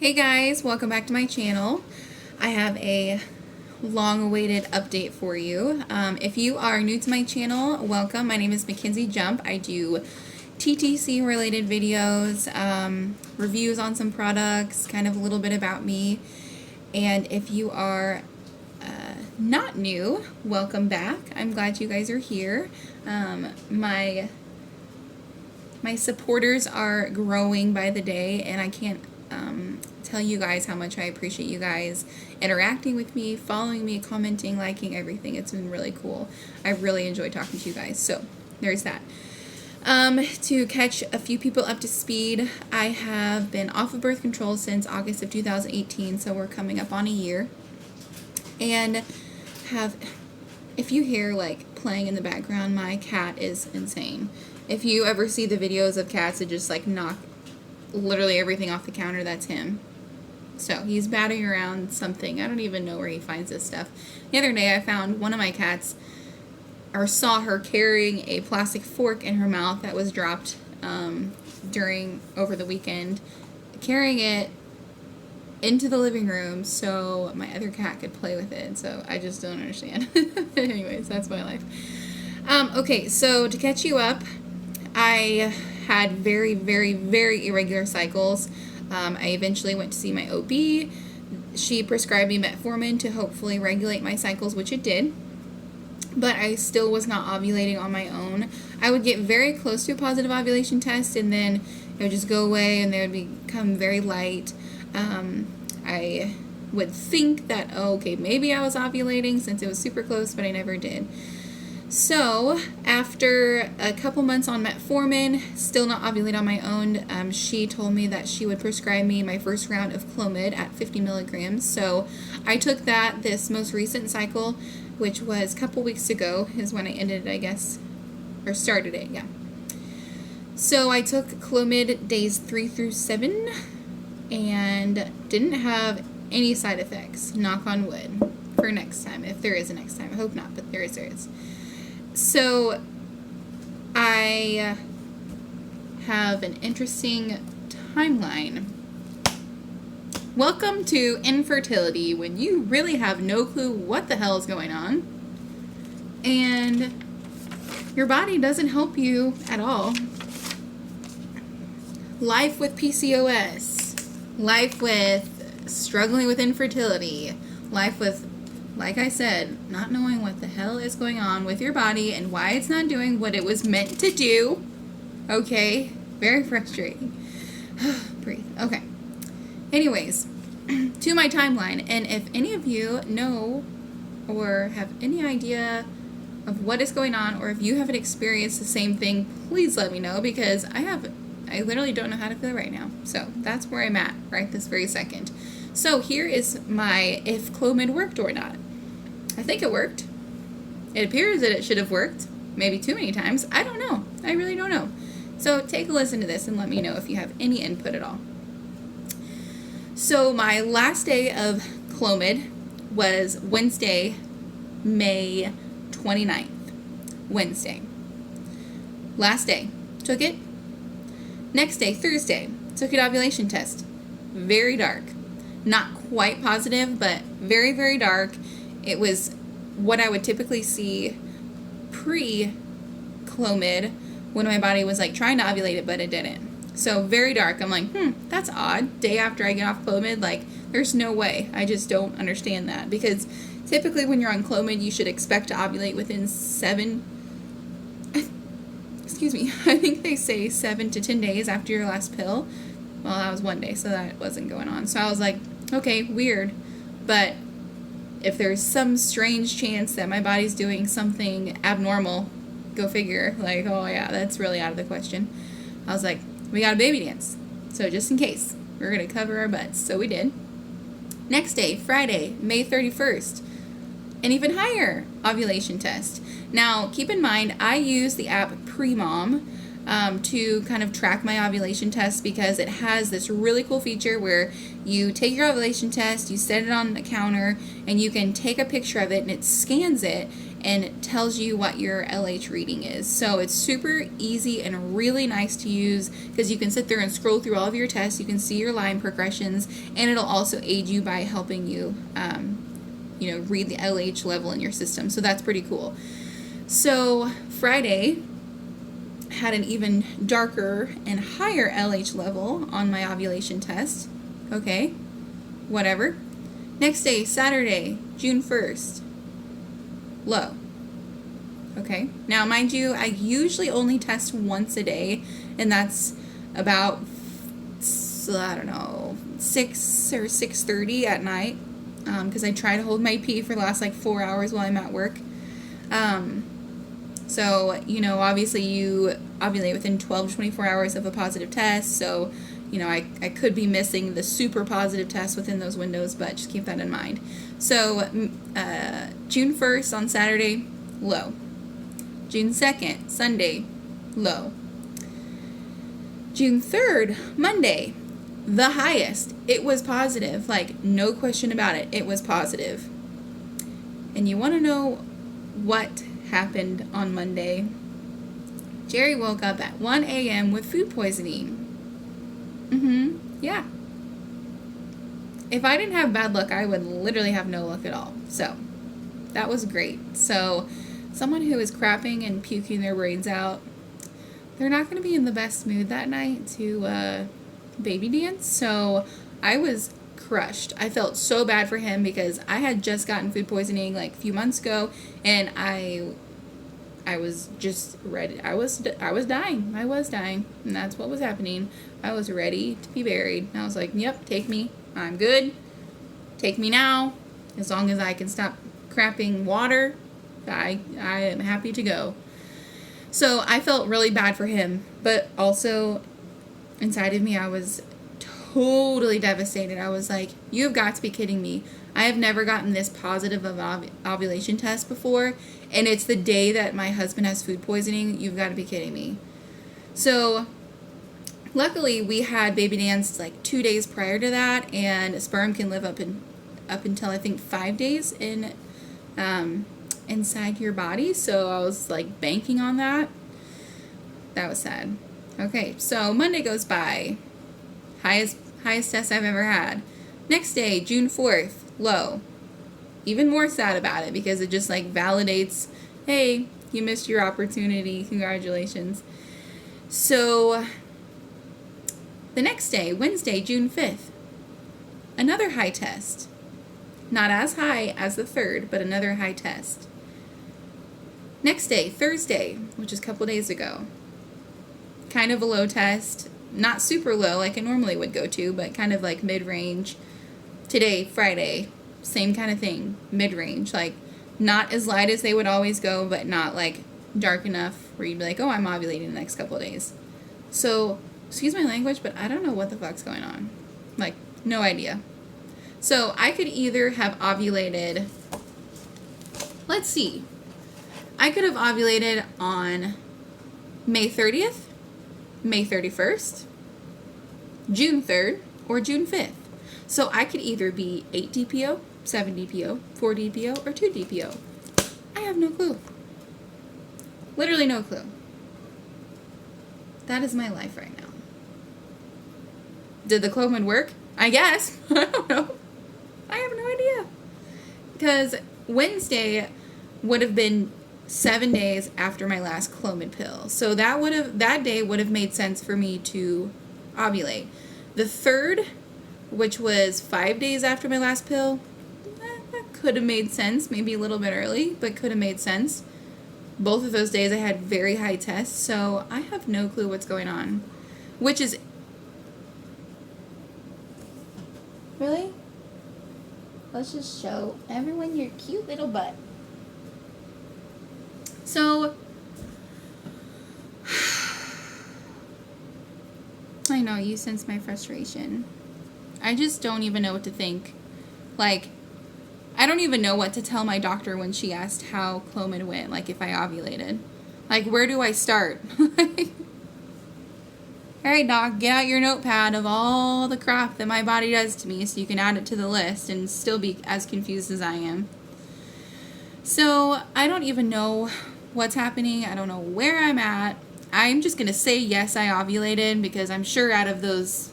Hey guys, welcome back to my channel. I have a long-awaited update for you. If you are new to my channel, welcome. My name is Mackenzie Jump. I do TTC related videos, reviews on some products, kind of a little bit about me. And if you are not new, welcome back. I'm glad you guys are here. My supporters are growing by the day, and I can't tell you guys how much I appreciate you guys interacting with me, following me, commenting, liking, everything. It's been really cool. I really enjoy talking to you guys. So there's that. To catch a few people up to speed, I have been off of birth control since August of 2018, so we're coming up on a year. And if you hear like playing in the background, my cat is insane. If you ever see the videos of cats that just like knock literally everything off the counter, that's him. So he's batting around something. I don't even know where he finds this stuff. The other day I found one of my cats, or saw her carrying a plastic fork in her mouth that was dropped over the weekend, carrying it into the living room so my other cat could play with it. So I just don't understand. Anyways, that's my life. Okay, so to catch you up, I had very, very, very irregular cycles. I eventually went to see my OB. She prescribed me metformin to hopefully regulate my cycles, which it did. But I still was not ovulating on my own. I would get very close to a positive ovulation test, and then it would just go away, and they would become very light. I would think that, oh, okay, maybe I was ovulating since it was super close, but I never did. So after a couple months on metformin, still not ovulating on my own, she told me that she would prescribe me my first round of Clomid at 50 milligrams. So I took that this most recent cycle, which was a couple weeks ago, is when I ended it, I guess, or started it, yeah. So I took Clomid days 3 through 7 and didn't have any side effects, knock on wood, for next time, if there is a next time. I hope not, but there is. So I have an interesting timeline. Welcome to infertility, when you really have no clue what the hell is going on, and your body doesn't help you at all. Life with PCOS, life with struggling with infertility, life with, like I said, not knowing what the hell is going on with your body and why it's not doing what it was meant to do. Okay? Very frustrating. Breathe. Okay. Anyways, to my timeline, and if any of you know or have any idea of what is going on, or if you haven't experienced the same thing, please let me know, because I literally don't know how to feel right now. So that's where I'm at right this very second. So here is my if Clomid worked or not. I think it worked. It appears that it should have worked, maybe too many times. I don't know. I really don't know. So take a listen to this and let me know if you have any input at all. So my last day of Clomid was Wednesday, May 29th. Wednesday. Last day. Took it. Next day, Thursday. Took an ovulation test. Very dark. Not quite positive, but very, very dark. It was what I would typically see pre-Clomid when my body was like trying to ovulate it, but it didn't. So very dark. I'm like, that's odd. Day after I get off Clomid, like, there's no way. I just don't understand that, because typically when you're on Clomid, you should expect to ovulate within I think they say 7 to 10 days after your last pill. Well, that was one day, so that wasn't going on. So I was like, okay, weird. But if there's some strange chance that my body's doing something abnormal, go figure. Like, oh yeah, that's really out of the question. I was like, we got a baby dance. So just in case, we're going to cover our butts. So we did. Next day, Friday, May 31st. An even higher ovulation test. Now, keep in mind, I use the app Premom to kind of track my ovulation test, because it has this really cool feature where you take your ovulation test, you set it on a counter, and you can take a picture of it, and it scans it, and tells you what your LH reading is. So it's super easy and really nice to use because you can sit there and scroll through all of your tests. You can see your line progressions, and it'll also aid you by helping you, read the LH level in your system. So that's pretty cool. So Friday had an even darker and higher LH level on my ovulation test. Okay, whatever. Next day, Saturday, June 1st, low. Okay, now mind you, I usually only test once a day, and that's about, I don't know, 6 or 6:30 at night, because I try to hold my pee for the last like 4 hours while I'm at work. So, obviously you ovulate within 12 to 24 hours of a positive test, so, I could be missing the super positive test within those windows, but just keep that in mind. So, June 1st on Saturday, low. June 2nd, Sunday, low. June 3rd, Monday, the highest. It was positive, like no question about it. It was positive. And you want to know what happened on Monday? Jerry woke up at 1 a.m. with food poisoning. Yeah. If I didn't have bad luck, I would literally have no luck at all. So, that was great. So, someone who is crapping and puking their brains out, they're not going to be in the best mood that night to baby dance. So, I was crushed. I felt so bad for him because I had just gotten food poisoning like a few months ago, and I was just ready. I was dying. I was dying, and that's what was happening. I was ready to be buried. And I was like, yep, take me. I'm good. Take me now. As long as I can stop crapping water, I am happy to go. So I felt really bad for him, but also inside of me, I was totally devastated. I was like, you've got to be kidding me. I have never gotten this positive of an ovulation test before, and it's the day that my husband has food poisoning. You've got to be kidding me. So luckily, we had baby dance like 2 days prior to that, and sperm can live up until I think 5 days inside your body. So I was like banking on that. That was sad. Okay, so Monday goes by. Highest test I've ever had. Next day, June 4th, low. Even more sad about it because it just like validates, hey, you missed your opportunity. Congratulations. So the next day, Wednesday, June 5th, another high test. Not as high as the 3rd, but another high test. Next day, Thursday, which is a couple days ago, kind of a low test. Not super low like I normally would go to, but kind of like mid-range. Today, Friday, same kind of thing, mid-range. Like not as light as they would always go, but not like dark enough where you'd be like, oh, I'm ovulating the next couple of days. So, excuse my language, but I don't know what the fuck's going on. Like, no idea. So I could either have ovulated, let's see. I could have ovulated on May 30th, May 31st, June 3rd, or June 5th. So I could either be 8 DPO, 7 DPO, 4 DPO, or 2 DPO. I have no clue. Literally no clue. That is my life right now. Did the Clomid work? I guess. I don't know. I have no idea. Because Wednesday would have been 7 days after my last Clomid pill. So that day would have made sense for me to ovulate. The 3rd, which was 5 days after my last pill, that could have made sense. Maybe a little bit early, but could have made sense. Both of those days I had very high tests, so I have no clue what's going on. Which is... Really? Let's just show everyone your cute little butt. So, I know you sense my frustration. I just don't even know what to think. Like, I don't even know what to tell my doctor when she asked how Clomid went, like if I ovulated. Like, where do I start? Alright, doc, get out your notepad of all the crap that my body does to me so you can add it to the list and still be as confused as I am. So I don't even know what's happening. I don't know where I'm at. I'm just going to say yes, I ovulated, because I'm sure out of those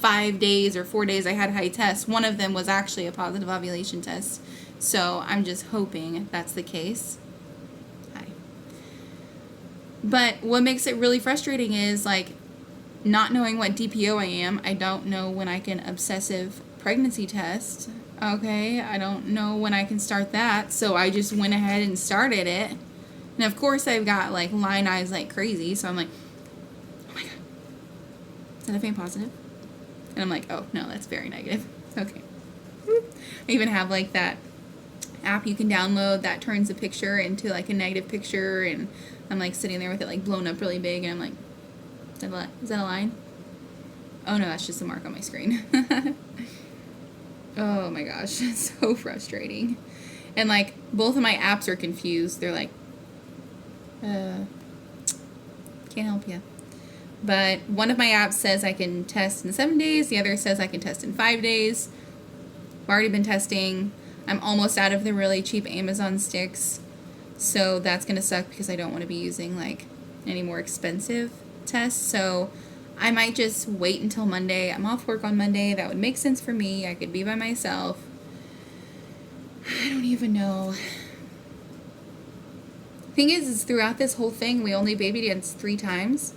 5 days or 4 days I had high tests, one of them was actually a positive ovulation test. So I'm just hoping that's the case. Hi. But what makes it really frustrating is, like, not knowing what DPO I am. I don't know when I can obsessive pregnancy test. Okay, I don't know when I can start that, so I just went ahead and started it. And of course I've got, like, line eyes like crazy, so I'm like, oh my god, is that a faint positive? And I'm like, oh no, that's very negative. Okay. I even have, like, that app you can download that turns the picture into, like, a negative picture, and I'm, like, sitting there with it, like, blown up really big, and I'm like, is that a line? Oh no, that's just a mark on my screen. Oh my gosh, it's so frustrating. And, like, both of my apps are confused. They're like, can't help you. But one of my apps says I can test in 7 days. The other says I can test in 5 days. I've already been testing. I'm almost out of the really cheap Amazon sticks. So that's going to suck because I don't want to be using, like, any more expensive tests. So I might just wait until Monday. I'm off work on Monday. That would make sense for me. I could be by myself. I don't even know. Thing is throughout this whole thing, we only baby danced 3 times.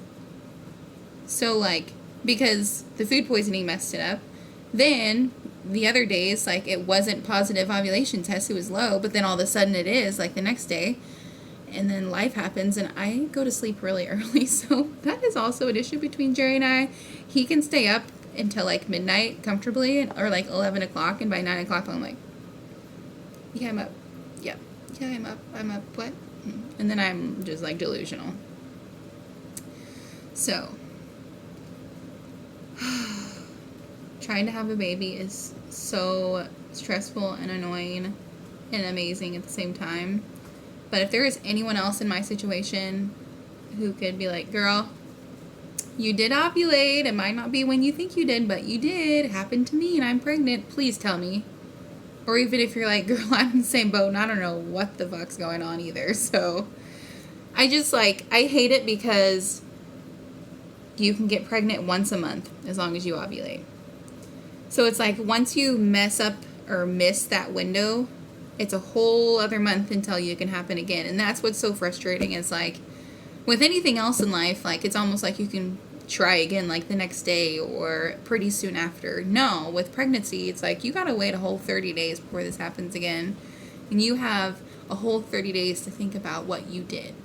So, like, because the food poisoning messed it up. Then, the other days, like, it wasn't positive ovulation test. It was low. But then all of a sudden it is, like, the next day. And then life happens, and I go to sleep really early, so that is also an issue between Jerry and I. He can stay up until, like, midnight comfortably, or, like, 11 o'clock, and by 9 o'clock I'm like, yeah, I'm up. Yep. Yeah, I'm up. What? And then I'm just, like, delusional. So, trying to have a baby is so stressful and annoying and amazing at the same time. But if there is anyone else in my situation who could be like, girl, you did ovulate. It might not be when you think you did, but you did. It happened to me and I'm pregnant. Please tell me. Or even if you're like, girl, I'm in the same boat and I don't know what the fuck's going on either. So I just, like, I hate it because you can get pregnant once a month as long as you ovulate. So it's like once you mess up or miss that window, it's a whole other month until you can happen again. And that's what's so frustrating. Is like with anything else in life, like it's almost like you can try again like the next day or pretty soon after. No, with pregnancy, it's like you gotta wait a whole 30 days before this happens again. And you have a whole 30 days to think about what you did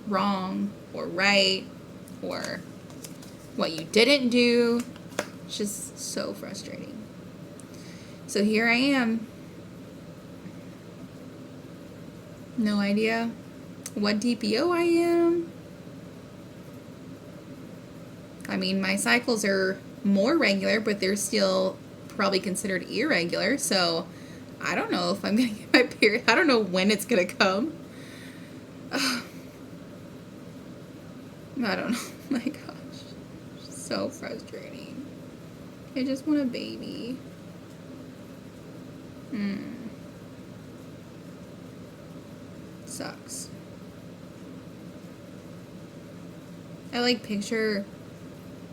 wrong or right or what you didn't do. It's just so frustrating. So here I am. No idea what DPO I am. I mean, my cycles are more regular, but they're still probably considered irregular. So I don't know if I'm going to get my period. I don't know when it's going to come. I don't know. My gosh. So frustrating. I just want a baby. Sucks. I like picture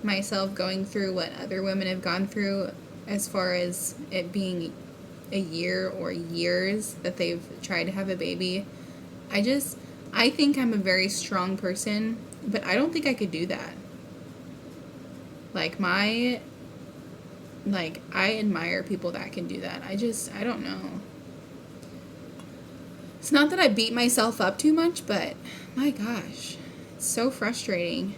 myself going through what other women have gone through as far as it being a year or years that they've tried to have a baby. I think I'm a very strong person, but I don't think I could do that. I admire people that can do that. I don't know. It's not that I beat myself up too much, but my gosh, it's so frustrating.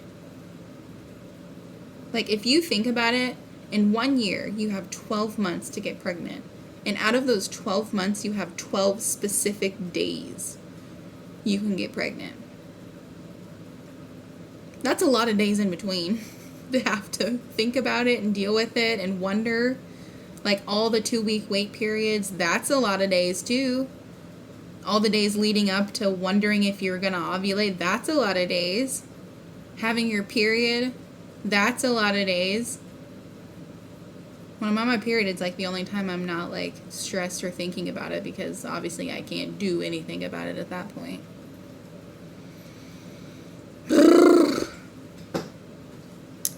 Like, if you think about it, in 1 year, you have 12 months to get pregnant. And out of those 12 months, you have 12 specific days you can get pregnant. That's a lot of days in between to have to think about it and deal with it and wonder. Like, all the 2-week wait periods, that's a lot of days, too. All the days leading up to wondering if you're going to ovulate, that's a lot of days. Having your period, that's a lot of days. When I'm on my period, it's like the only time I'm not like stressed or thinking about it, because obviously I can't do anything about it at that point.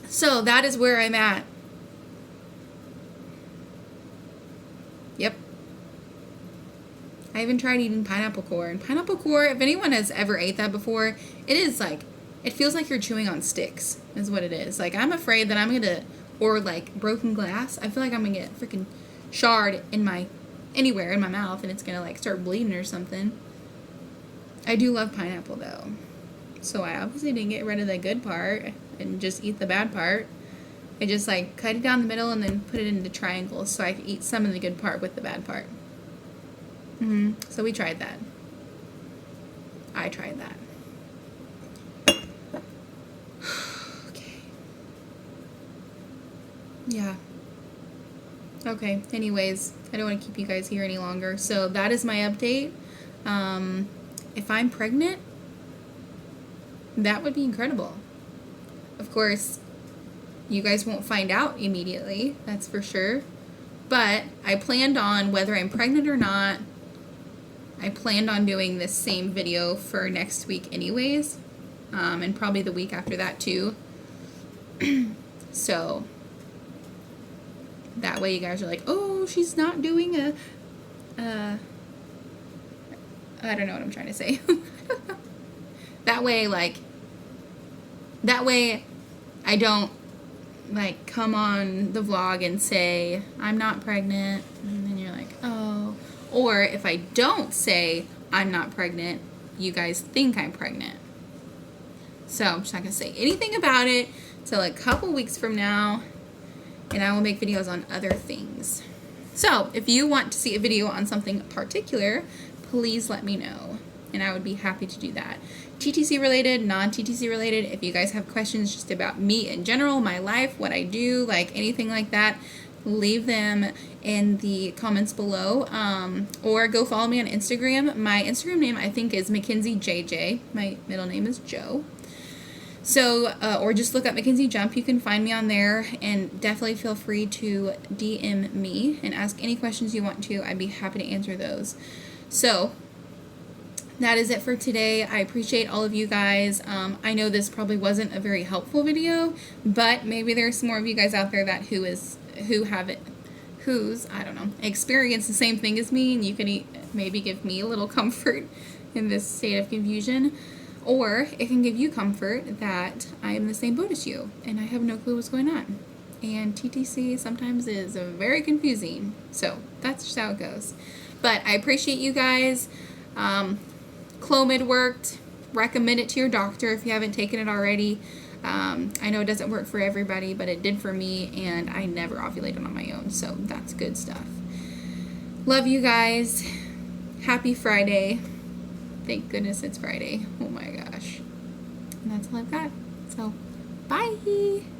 So that is where I'm at. Yep. I even tried eating pineapple core. And pineapple core, if anyone has ever ate that before, it is like, it feels like you're chewing on sticks, is what it is. Like, I'm afraid that I'm going to, or like broken glass, I feel like I'm going to get freaking shard in my, anywhere in my mouth, and it's going to like start bleeding or something. I do love pineapple though. So I obviously didn't get rid of the good part and just eat the bad part. I just like cut it down the middle and then put it into triangles so I could eat some of the good part with the bad part. So we tried that. I tried that. Okay. Yeah. Okay, anyways, I don't want to keep you guys here any longer. So that is my update. If I'm pregnant, that would be incredible. Of course, you guys won't find out immediately, that's for sure. But I planned on, whether I'm pregnant or not, I planned on doing this same video for next week anyways. And probably the week after that too. So that way you guys are like, oh, she's not doing a I don't know what I'm trying to say. That way I don't like come on the vlog and say I'm not pregnant, and then you're like, oh. Or if I don't say I'm not pregnant, you guys think I'm pregnant. So I'm just not gonna say anything about it till a couple weeks from now, and I will make videos on other things. So if you want to see a video on something particular, please let me know, and I would be happy to do that. TTC related, non-TTC related, if you guys have questions just about me in general, my life, what I do, like anything like that, leave them in the comments below, or go follow me on Instagram. My Instagram name, I think, is Mackenzie JJ. My middle name is Joe. So, or just look up Mackenzie Jump. You can find me on there, and definitely feel free to DM me and ask any questions you want to. I'd be happy to answer those. So that is it for today. I appreciate all of you guys. I know this probably wasn't a very helpful video, but maybe there's some more of you guys out there that who's I don't know, experienced the same thing as me, and you can maybe give me a little comfort in this state of confusion, or it can give you comfort that I am in the same boat as you and I have no clue what's going on. And TTC sometimes is very confusing, so that's just how it goes. But I appreciate you guys. Clomid worked. Recommend it to your doctor if you haven't taken it already. I know it doesn't work for everybody, but it did for me, and I never ovulated on my own, so that's good stuff. Love you guys. Happy Friday. Thank goodness it's Friday. Oh my gosh. And that's all I've got. So, bye.